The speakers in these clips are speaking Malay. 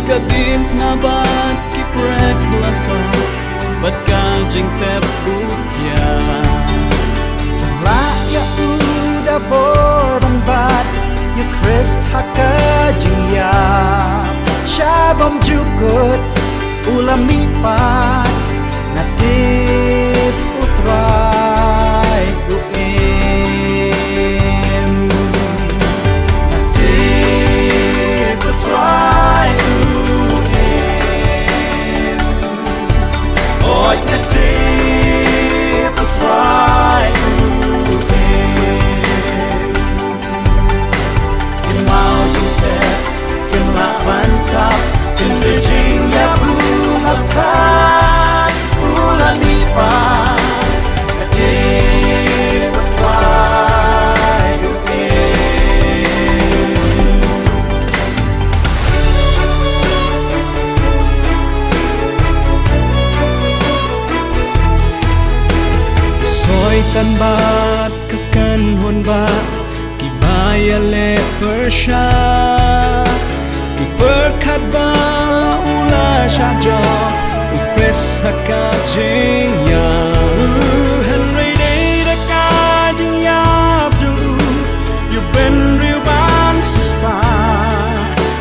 Kadin na bat kiprek lasa bat kajing tep ukya la ya uda borban bat ya Chris haka jing ya shabam jukut ulami pat na tip utrai uem na tip utrai Tan bat kakan hon ba kibaya le persha ki perkat ba ula shajo ukres haka jing ya henry day da ka jing ya abdul you been real ban suspa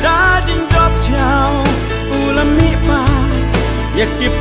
da jing job chao ula mi ba yakip